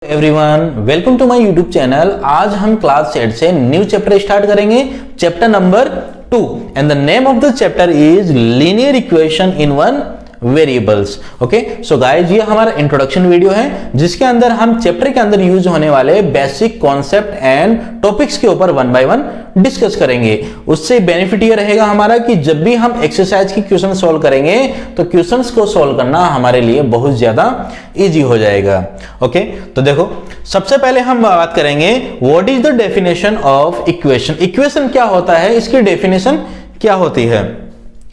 Everyone, welcome to my YouTube channel. आज हम class 8 से न्यू चैप्टर स्टार्ट करेंगे, chapter number 2 and the name of the chapter is linear equation in one variables. Okay, so guys, ये हमारा introduction video है जिसके अंदर हम चैप्टर के अंदर यूज होने वाले बेसिक कॉन्सेप्ट एंड टॉपिक्स के ऊपर वन बाय वन डिस्कस करेंगे। उससे बेनिफिट ये रहेगा हमारा कि जब भी हम एक्सरसाइज की क्वेश्चन सॉल्व करेंगे तो क्वेश्चंस को सॉल्व करना हमारे लिए बहुत ज्यादा इजी हो जाएगा। ओके, तो देखो, सबसे पहले हम बात करेंगे what is the definition of equation. Equation क्या होता है, इसकी डेफिनेशन क्या होती है।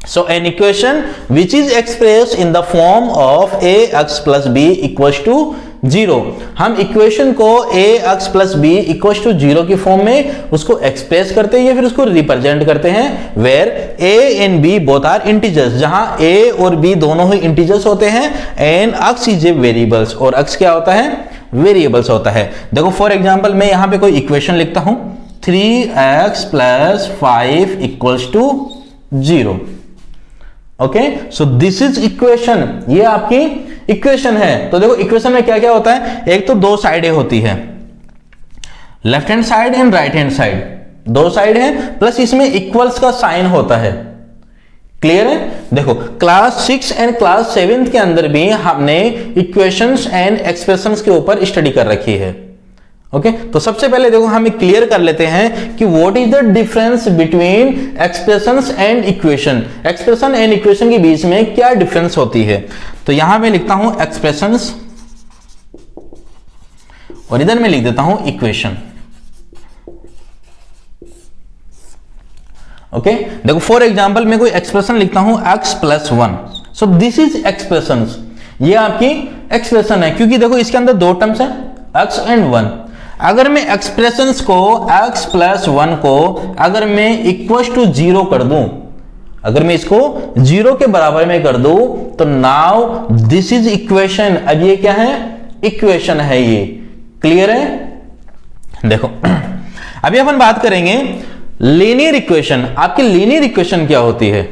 So an equation which is expressed in the form of ax plus b equals to 0। हम इक्वेशन को ax plus b equals to 0 की फॉर्म में उसको एक्सप्रेस करते हैं या फिर उसको रिप्रेजेंट करते हैं where a and b both are integers, जहां a और b दोनों ही इंटीजर्स होते हैं and x is a variables, और x क्या होता है, वेरिएबल्स होता है। देखो फॉर एग्जांपल मैं यहां पे कोई इक्वेशन लिखता हूं 3x plus 5 equals to 0। Okay, so this is equation, ये आपकी इक्वेशन है। तो देखो इक्वेशन में क्या क्या होता है, एक तो दो साइडें होती है, left hand side and right hand side, दो साइड है, प्लस इसमें इक्वल्स का साइन होता है। क्लियर है। देखो क्लास 6 एंड क्लास 7 के अंदर भी हमने इक्वेशंस एंड एक्सप्रेशंस के ऊपर स्टडी कर रखी है। ओके, तो सबसे पहले देखो हम क्लियर कर लेते हैं कि what is the difference between expressions and equation. Expression and equation के बीच में क्या डिफरेंस होती है। तो यहां मैं लिखता हूं एक्सप्रेशंस और इधर मैं लिख देता हूं इक्वेशन। ओके, देखो फॉर एग्जांपल मैं कोई एक्सप्रेशन लिखता हूं x + 1। So this is expressions, ये आपकी एक्सप्रेशन है क्योंकि देखो इसके अंदर दो टर्म्स है x एंड 1। अगर मैं एक्सप्रेशंस को x + 1 को अगर मैं इक्वल टू 0 कर दूं, अगर मैं इसको 0 के बराबर में कर दूं, तो नाउ दिस इज इक्वेशन। अब ये क्या है, इक्वेशन है ये। क्लियर है। देखो अभी अपन बात करेंगे लीनियर इक्वेशन। आपकी लीनियर इक्वेशन क्या होती है।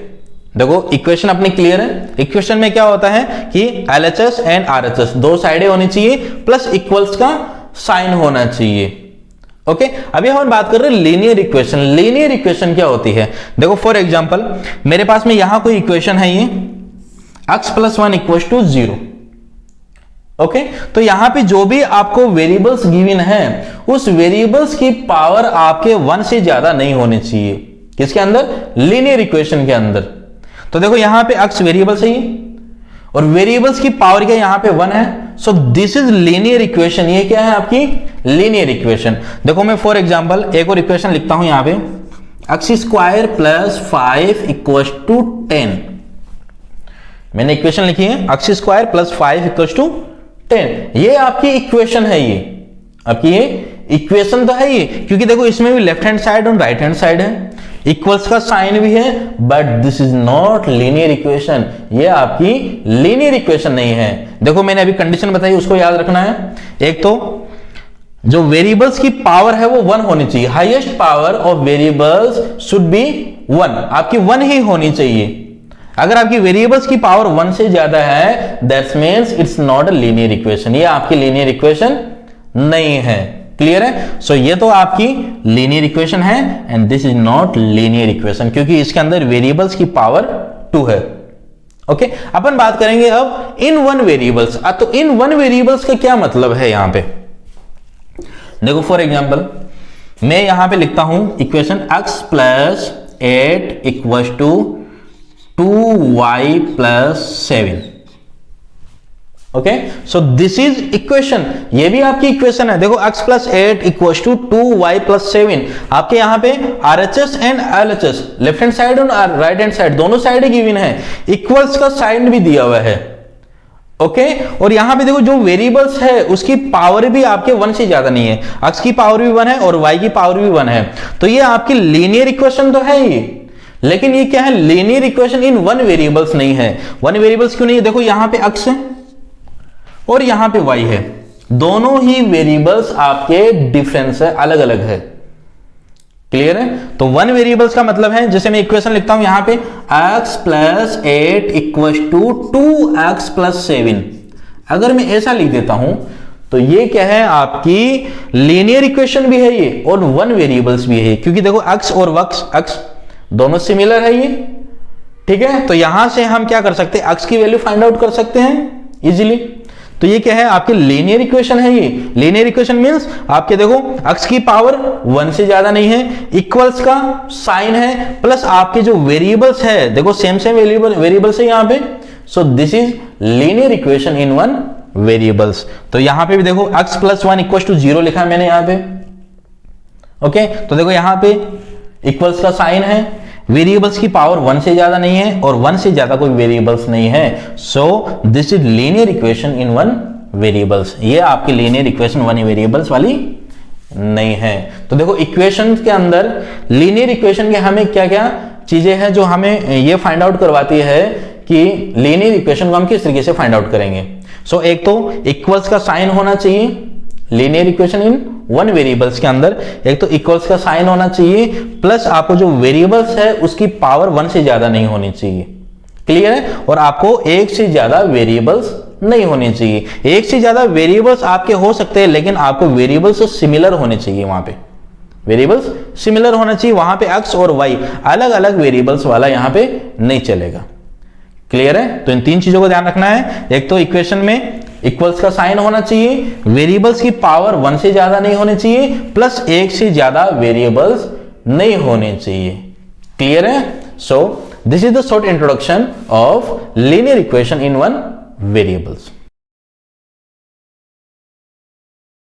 देखो इक्वेशन अपनी क्लियर है। इक्वेशन में क्या होता है कि LHS एंड RHS दो साइडें होनी चाहिए, प्लस इक्वल्स का साइन होना चाहिए। ओके, अभी हम बात कर रहे हैं लीनियर इक्वेशन। लीनियर इक्वेशन क्या होती है। देखो फॉर एग्जांपल मेरे पास में यहां कोई इक्वेशन है, ये x + 1 = 0। ओके, तो यहां पे जो भी आपको वेरिएबल्स गिवन है उस वेरिएबल्स की पावर आपके 1 से ज्यादा नहीं होनी चाहिए। किसके अंदर, लीनियर इक्वेशन के अंदर। तो देखो यहां पे x वेरिएबल्स है और वेरिएबल्स की पावर क्या यहां पे 1 है। So this is linear equation. ये क्या है आपकी लीनियर इक्वेशन। देखो मैं फॉर एग्जांपल एक और इक्वेशन लिखता हूं यहां पे x² + 5 = 10। मैंने इक्वेशन लिखी है x² + 5 = 10। ये आपकी इक्वेशन है, ये आपकी ये इक्वेशन तो है ये, क्योंकि देखो इसमें भी लेफ्ट हैंड साइड और राइट हैंड साइड है, इक्वल्स का साइन भी है, but this is not linear equation. ये आपकी लीनियर इक्वेशन नहीं है। देखो मैंने अभी कंडीशन बताई, उसको याद रखना है। एक तो जो वेरिएबल्स की पावर है वो 1 होनी चाहिए। Highest power of variables should be 1, आपकी 1 ही होनी चाहिए। अगर आपकी वेरिएबल्स की पावर 1 से ज्यादा है, that means it's not a linear equation. ये आपकी लीनियर इक्वेशन नहीं है। क्लियर है। सो ये तो आपकी लीनियर इक्वेशन है and this is not linear equation, क्योंकि इसके अंदर वेरिएबल्स की पावर 2 है। ओके, अपन बात करेंगे अब इन वन वेरिएबल्स। तो इन वन वेरिएबल्स का क्या मतलब है यहां पे। देखो फॉर एग्जांपल मैं यहां पे लिखता हूं equation x + 8 = 2y + 7। Okay, so this is equation. ये भी आपकी इक्वेशन है। देखो x + 8 = 2y + 7। आपके यहां पे RHS and LHS left hand side और राइट हैंड साइड दोनों साइड गिवन है, इक्वल्स का साइन भी दिया हुआ है। ओके, और यहां पे देखो जो वेरिएबल्स है उसकी पावर भी आपके 1 से ज्यादा नहीं है। x की पावर भी 1 है और y की पावर भी 1 है। तो ये आपकी लीनियर इक्वेशन तो है ये, लेकिन ये क्या है, linear equation in one variables नहीं है। वन वेरिएबल्स क्यों नहीं है, देखो यहां पे x है और यहां पे y है, दोनों ही वेरिएबल्स आपके डिफरेंस है, अलग अलग है। क्लियर है। तो वन वेरिएबल्स का मतलब है, जैसे मैं इक्वेशन लिखता हूं यहां पे x + 8 = 2x + 7। अगर मैं ऐसा लिख देता हूं तो ये क्या है, आपकी लीनियर इक्वेशन भी है ये और वन वेरिएबल्स भी है, क्योंकि देखो x और x दोनों सिमिलर है ये, ठीक है। तो यहां से हम क्या कर सकते हैं, x की वैल्यू फाइंड आउट कर सकते हैं इजीली। तो ये क्या है, आपकी लीनियर इक्वेशन है ये। लीनियर इक्वेशन मींस आपके देखो x की पावर 1 से ज्यादा नहीं है, इक्वल्स का साइन है, प्लस आपके जो वेरिएबल्स है देखो सेम वेरिएबल्स है यहां पे। So this is linear equation in one variables. तो यहां पे भी देखो x + 1 = 0 लिखा है मैंने यहां पे। ओके, तो देखो यहां पे इक्वल्स का साइन है, वेरिएबल्स की पावर 1 से ज्यादा नहीं है और 1 से ज्यादा कोई वेरिएबल्स नहीं है। So this is linear equation in one variables. ये आपकी लीनियर इक्वेशन वन वेरिएबल्स वाली नहीं है। तो देखो इक्वेशन के अंदर लीनियर इक्वेशन के हमें क्या क्या चीजें हैं जो हमें ये फाइंड आउट करवाती है कि लीनियर इक्वेशन को हम किस तरीके से फाइंड आउट करेंगे। सो एक तो इक्वल्स का साइन होना चाहिए linear equation in one variables के अंदर, एक तो इक्वल्स का साइन होना चाहिए, प्लस आपको जो वेरिएबल्स है उसकी पावर 1 से ज्यादा नहीं होनी चाहिए। क्लियर है, और आपको एक से ज्यादा वेरिएबल्स नहीं होने चाहिए। एक से ज्यादा वेरिएबल्स आपके हो सकते हैं, लेकिन आपको वेरिएबल्स सिमिलर होने चाहिए। वहां पे वेरिएबल्स सिमिलर होना चाहिए, वहां पे x और y अलग अलग वेरिएबल्स वाला यहां पे नहीं चलेगा। क्लियर है, तो इन तीन चीजों को ध्यान रखना है। एक तो इक्वेशन में इक्वल्स का साइन होना चाहिए, वेरिएबल्स की पावर 1 से ज्यादा नहीं होनी चाहिए, प्लस एक से ज्यादा वेरिएबल्स नहीं होने चाहिए। क्लियर है, so this is the short introduction of linear equation in one variables.